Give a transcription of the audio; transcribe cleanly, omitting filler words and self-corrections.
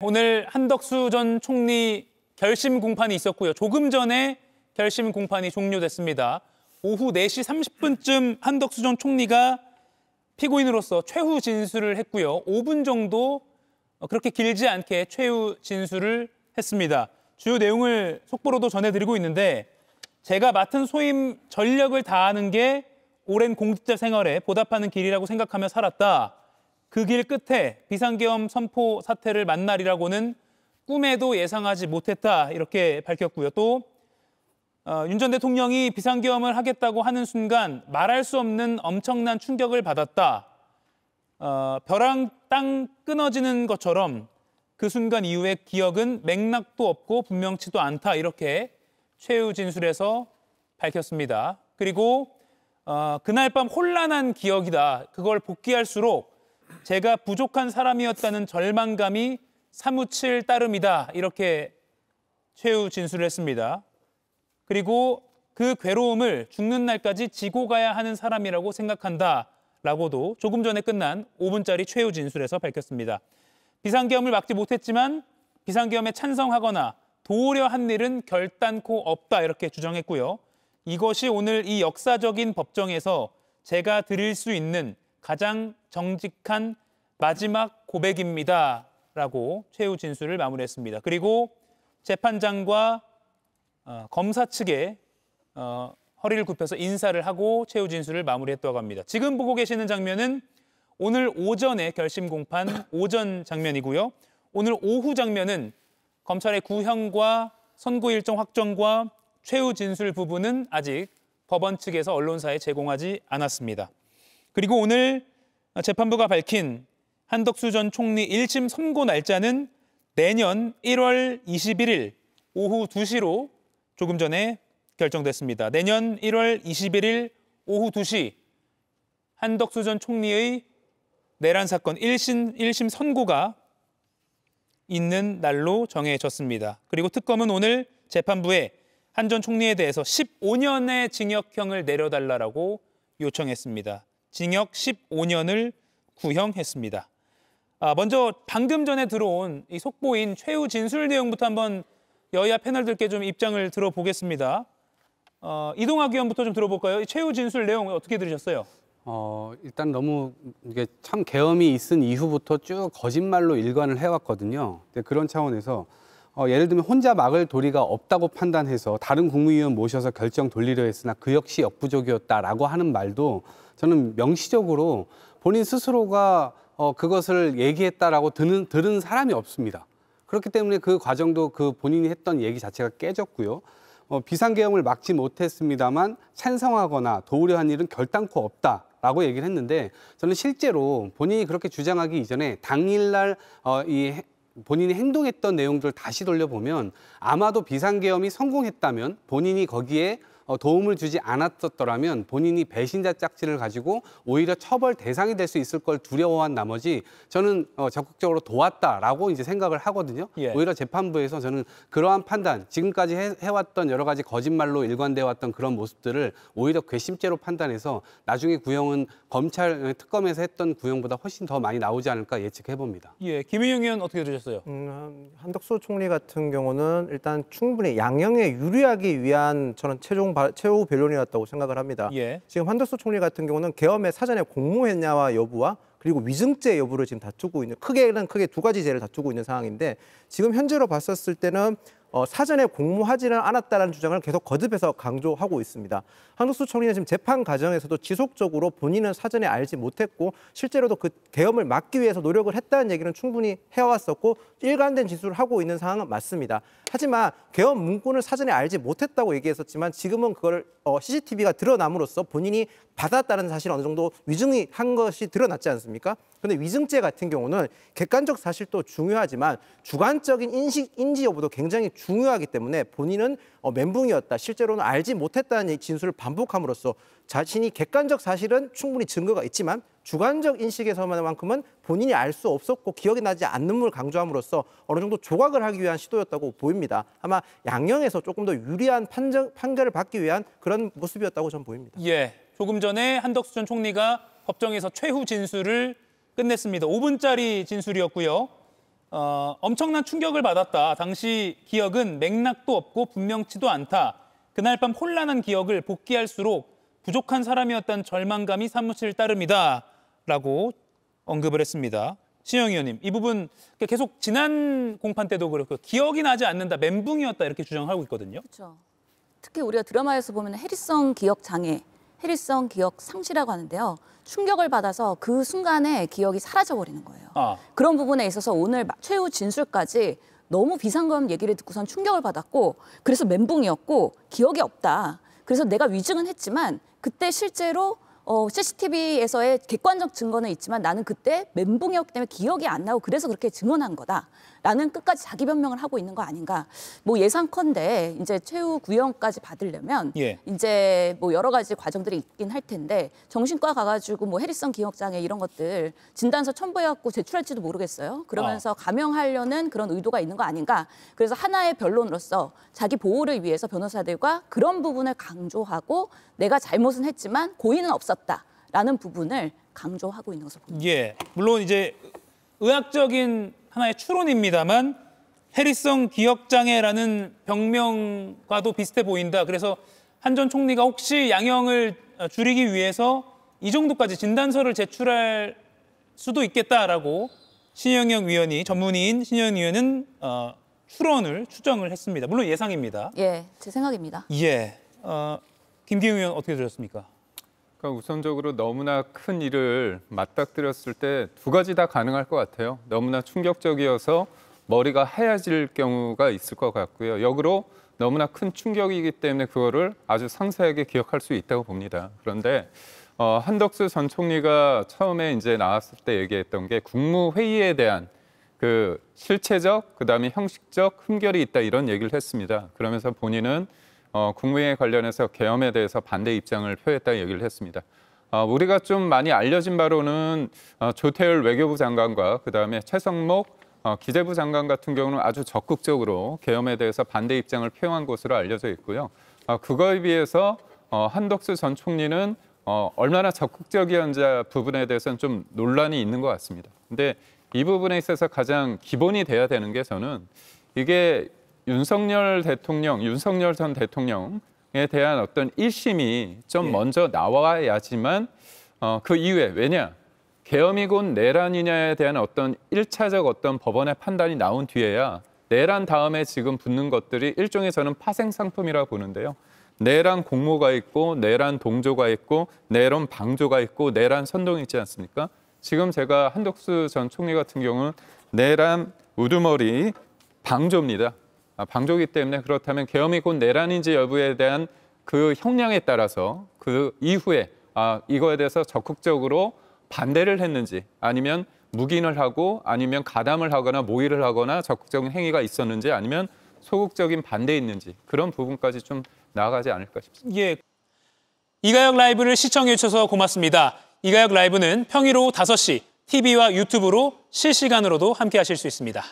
오늘 한덕수 전 총리 결심 공판이 있었고요. 조금 전에 결심 공판이 종료됐습니다. 오후 4시 30분쯤 한덕수 전 총리가 피고인으로서 최후 진술을 했고요. 5분 정도 그렇게 길지 않게 최후 진술을 했습니다. 주요 내용을 속보로도 전해드리고 있는데 제가 맡은 소임 전력을 다하는 게 오랜 공직자 생활에 보답하는 길이라고 생각하며 살았다. 그 길 끝에 비상계엄 선포 사태를 만날이라고는 꿈에도 예상하지 못했다. 이렇게 밝혔고요. 또 윤 전 대통령이 비상계엄을 하겠다고 하는 순간 말할 수 없는 엄청난 충격을 받았다. 벼랑 땅 끊어지는 것처럼 그 순간 이후의 기억은 맥락도 없고 분명치도 않다. 이렇게 최후 진술에서 밝혔습니다. 그리고 그날 밤 혼란한 기억이다. 그걸 복귀할수록 제가 부족한 사람이었다는 절망감이 사무칠 따름이다. 이렇게 최후 진술을 했습니다. 그리고 그 괴로움을 죽는 날까지 지고 가야 하는 사람이라고 생각한다라고도 조금 전에 끝난 5분짜리 최후 진술에서 밝혔습니다. 비상계엄을 막지 못했지만 비상계엄에 찬성하거나 도우려 한 일은 결단코 없다. 이렇게 주장했고요. 이것이 오늘 이 역사적인 법정에서 제가 드릴 수 있는 가장 정직한 마지막 고백입니다. 라고 최후 진술을 마무리했습니다. 그리고 재판장과 검사 측에 허리를 굽혀서 인사를 하고 최후 진술을 마무리했다고 합니다. 지금 보고 계시는 장면은 오늘 오전에 결심 공판 오전 장면이고요. 오늘 오후 장면은 검찰의 구형과 선고 일정 확정과 최후 진술 부분은 아직 법원 측에서 언론사에 제공하지 않았습니다. 그리고 오늘 재판부가 밝힌 한덕수 전 총리 1심 선고 날짜는 내년 1월 21일 오후 2시로 조금 전에 결정됐습니다. 내년 1월 21일 오후 2시 한덕수 전 총리의 내란 사건 1심 선고가 있는 날로 정해졌습니다. 그리고 특검은 오늘 재판부에 한 전 총리에 대해서 15년의 징역형을 내려달라고 요청했습니다. 징역 15년을 구형했습니다. 먼저 방금 전에 들어온 이 속보인 최후 진술 내용부터 한번 여야 패널들께 좀 입장을 들어보겠습니다. 이동학 의원부터 좀 들어볼까요? 이 최후 진술 내용 어떻게 들으셨어요? 일단 너무 이게 참 계엄이 있은 이후부터 쭉 거짓말로 일관을 해왔거든요. 그런 차원에서 예를 들면 혼자 막을 도리가 없다고 판단해서 다른 국무위원 모셔서 결정 돌리려 했으나 그 역시 역부족이었다라고 하는 말도 저는 명시적으로 본인 스스로가 그것을 얘기했다라고 들은 사람이 없습니다. 그렇기 때문에 그 과정도 그 본인이 했던 얘기 자체가 깨졌고요. 비상계엄을 막지 못했습니다만 찬성하거나 도우려 한 일은 결단코 없다라고 얘기를 했는데 저는 실제로 본인이 그렇게 주장하기 이전에 당일날 본인이 행동했던 내용들을 다시 돌려보면 아마도 비상계엄이 성공했다면 본인이 거기에 도움을 주지 않았었더라면 본인이 배신자 짝지를 가지고 오히려 처벌 대상이 될 수 있을 걸 두려워한 나머지 저는 적극적으로 도왔다라고 이제 생각을 하거든요. 예. 오히려 재판부에서 저는 그러한 판단, 지금까지 해왔던 여러 가지 거짓말로 일관돼 왔던 그런 모습들을 오히려 괘씸죄로 판단해서 나중에 구형은 검찰 특검에서 했던 구형보다 훨씬 더 많이 나오지 않을까 예측해 봅니다. 예, 김은영 의원 어떻게 들으셨어요? 한덕수 총리 같은 경우는 일단 충분히 양형에 유리하기 위한 저는 최후 변론이었다고 생각을 합니다. 예. 지금 한덕수 총리 같은 경우는 계엄에 사전에 공모했냐와 여부와 그리고 위증죄 여부를 지금 다투고 있는 크게 두 가지 죄를 다투고 있는 상황인데 지금 현재로 봤었을 때는 사전에 공모하지는 않았다는 주장을 계속 거듭해서 강조하고 있습니다. 한덕수 총리는 지금 재판 과정에서도 지속적으로 본인은 사전에 알지 못했고 실제로도 그 계엄을 막기 위해서 노력을 했다는 얘기는 충분히 해왔었고 일관된 진술을 하고 있는 상황은 맞습니다. 하지만 계엄 문구를 사전에 알지 못했다고 얘기했었지만 지금은 그걸 CCTV가 드러남으로써 본인이 받았다는 사실 어느 정도 위증이 한 것이 드러났지 않습니까? 그런데 위증죄 같은 경우는 객관적 사실도 중요하지만 주관적인 인지 여부도 굉장히 중요하기 때문에 본인은 멘붕이었다. 실제로는 알지 못했다는 진술을 반복함으로써 자신이 객관적 사실은 충분히 증거가 있지만 주관적 인식에서만큼은 본인이 알 수 없었고 기억이 나지 않는 걸 강조함으로써 어느 정도 조각을 하기 위한 시도였다고 보입니다. 아마 양형에서 조금 더 유리한 판결을 받기 위한 그런 모습이었다고 저는 보입니다. 예, 조금 전에 한덕수 전 총리가 법정에서 최후 진술을 끝냈습니다. 5분짜리 진술이었고요. 엄청난 충격을 받았다. 당시 기억은 맥락도 없고 분명치도 않다. 그날 밤 혼란한 기억을 복귀할수록 부족한 사람이었다는 절망감이 사무칠 따름이다. 라고 언급을 했습니다. 신영 의원님, 이 부분 계속 지난 공판 때도 그렇고 기억이 나지 않는다, 멘붕이었다 이렇게 주장하고 있거든요. 그렇죠. 특히 우리가 드라마에서 보면 해리성 기억 장애, 해리성 기억 상실이라고 하는데요. 충격을 받아서 그 순간에 기억이 사라져버리는 거예요. 그런 부분에 있어서 오늘 최후 진술까지 너무 비상금 얘기를 듣고선 충격을 받았고 그래서 멘붕이었고 기억이 없다. 그래서 내가 위증은 했지만 그때 실제로 CCTV에서의 객관적 증거는 있지만 나는 그때 멘붕이었기 때문에 기억이 안 나고 그래서 그렇게 증언한 거다. 라는 끝까지 자기 변명을 하고 있는 거 아닌가. 뭐 예상컨대 이제 최후 구형까지 받으려면 이제 뭐 여러 가지 과정들이 있긴 할 텐데 정신과 가가지고 뭐 해리성 기억장애 이런 것들 진단서 첨부해갖고 제출할지도 모르겠어요. 그러면서 감형하려는 그런 의도가 있는 거 아닌가. 그래서 하나의 변론으로서 자기 보호를 위해서 변호사들과 그런 부분을 강조하고 내가 잘못은 했지만 고의는 없었다라는 부분을 강조하고 있는 것으로 봅니다. 예, 물론 이제 의학적인 하나의 추론입니다만 해리성 기억장애라는 병명과도 비슷해 보인다. 그래서 한 전 총리가 혹시 양형을 줄이기 위해서 이 정도까지 진단서를 제출할 수도 있겠다라고 신영영 위원이, 전문의인 신영영 위원은 추정을 했습니다. 물론 예상입니다. 예, 제 생각입니다. 예, 김기웅 의원 어떻게 들으셨습니까? 그러니까 우선적으로 너무나 큰 일을 맞닥뜨렸을 때 두 가지 다 가능할 것 같아요. 너무나 충격적이어서 머리가 하얘질 경우가 있을 것 같고요. 역으로 너무나 큰 충격이기 때문에 그거를 아주 상세하게 기억할 수 있다고 봅니다. 그런데 한덕수 전 총리가 처음에 이제 나왔을 때 얘기했던 게 국무회의에 대한 그 실체적, 그다음에 형식적 흠결이 있다 이런 얘기를 했습니다. 그러면서 본인은 국무회의 관련해서 계엄에 대해서 반대 입장을 표했다는 얘기를 했습니다. 우리가 좀 많이 알려진 바로는 조태열 외교부 장관과 그다음에 최성목 기재부 장관 같은 경우는 아주 적극적으로 계엄에 대해서 반대 입장을 표명한 것으로 알려져 있고요. 그거에 비해서 한덕수 전 총리는 얼마나 적극적이었는지 부분에 대해서는 좀 논란이 있는 것 같습니다. 근데 이 부분에 있어서 가장 기본이 돼야 되는 게 저는 이게 윤석열 전 대통령에 대한 어떤 1심이 좀 먼저 나와야지만 그 이후에 왜냐? 계엄이 곧 내란이냐에 대한 어떤 1차적 어떤 법원의 판단이 나온 뒤에야 내란 다음에 지금 붙는 것들이 일종의 저는 파생 상품이라고 보는데요. 내란 공모가 있고 내란 동조가 있고 내란 방조가 있고 내란 선동이 있지 않습니까? 지금 제가 한덕수 전 총리 같은 경우는 내란 우두머리 방조입니다. 방조기 때문에 그렇다면 계엄이 곧 내란인지 여부에 대한 그 형량에 따라서 그 이후에 이거에 대해서 적극적으로 반대를 했는지 아니면 묵인을 하고 아니면 가담을 하거나 모의를 하거나 적극적인 행위가 있었는지 아니면 소극적인 반대했는지 그런 부분까지 좀 나아가지 않을까 싶습니다. 예, 이가혁 라이브를 시청해 주셔서 고맙습니다. 이가혁 라이브는 평일 오후 5시 TV와 유튜브로 실시간으로도 함께 하실 수 있습니다.